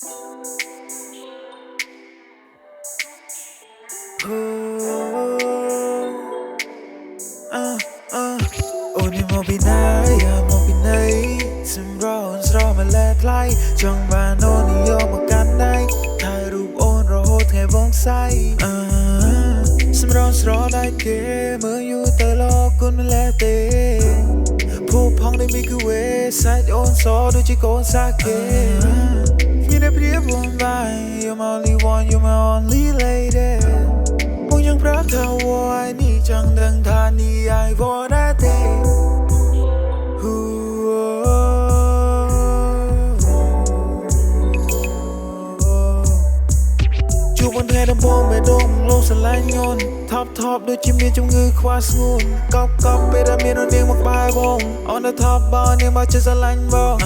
អូនេះមកពីណាយ៉ាមកពីណីសម្រន់ស្រស់មកលែថ្លៃចង់បានអូននិយមមកកាន់ដៃថែរូបអូនរហូតថ្ងៃវងសៃសម្រន់ស្រស់ដែរគេមើលយូរទៅលោកគុណលែទេភូផងได้มีคือเวសាច់អូនសដូចជាកូនសាគេមានតែព្រៀបវងបាយ You're my only one you're my only lady មកยังប្រាប់ថាវ៉ៃនេះចង់ដឹងថានេះអាយវ៉ាទេជួបวันថ្ងៃដំបូងមេដងលោកស្រឡាញ់ញនថប់ដូចជាមានជំងឺខ្វះស្ងួនកប់ពេលដែលមាននាងមកក្បែរវង On the top បោនាងមកចិត្តស្រឡាញ់បង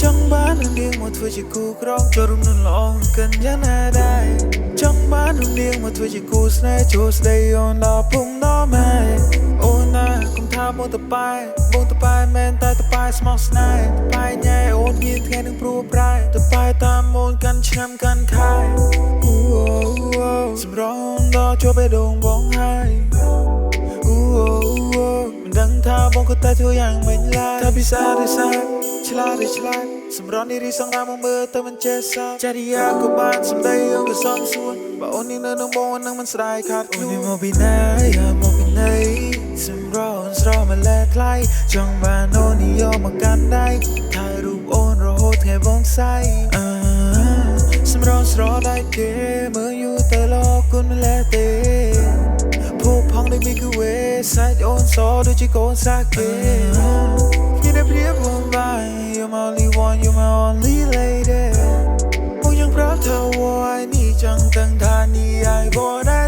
ចង់បាននាងមកធ្វើជាគូក្រងចូលរំលឹកល្អកិនយ៉ាងណាដែរចង់បាននាងមកធ្វើជាគូស្នេហ៍ចូលស្ដីអូនដល់ពុំដល់ម៉ែអូនណាកុំថាបងតប៉ែមែនតែតប៉ែស្មោះស្នេហ៍តប៉ែញ៉ែអូនមានថ្ងៃនឹងព្រួប្រែតប៉ែតាមអូនកាន់ឆ្នាំកាន់ខែសម្រងដល់ចូលបេះដូងបងហើយមិនដឹងថាបងក៏តែធ្វើយ៉ាងម៉េចឡើយថាពិសាឬសាឆ្លាតសម្រន់នេះរីសងតាមមកមើលទៅមិនចេះសាចរិយាក៏បានសម្ដីអូនក៏សំសួរបើអូននេះនៅនឹងបងនឹងមិនស្ដាយខាត់ខ្លួនមកពីណាយ៉ាមកពីណីសម្រន់ស្រស់មកលែថ្លៃចង់បានអូននិយមមកកាន់ដៃថែរូបអូនរហូតថ្ងៃវងសៃសម្រន់ស្រស់ដែរគេមើលយូរទៅលោកគុណលែទេភូផងได้มีคือเวសាច់អូនសដូចជាកូនសាគេមានតែព្រៀបវងបាយ You're my only one you're my only lady មកยังប្រាប់ថាវ៉ៃនេះចង់ដឹងថានេះអាយវ៉ាដែរ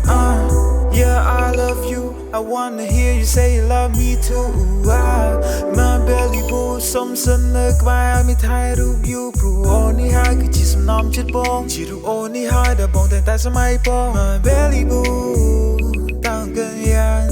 Yeah I love you I wanna hear you say you love me too My belly boo សុំសិននៅក្បែរមានថែរូប you ព្រោះអូននេះហើយគឺជាសំណំចិត្តបងជារូបអូននេះហើយដែលបងតែសម័យបង My belly boo តាំងกันយ៉ាង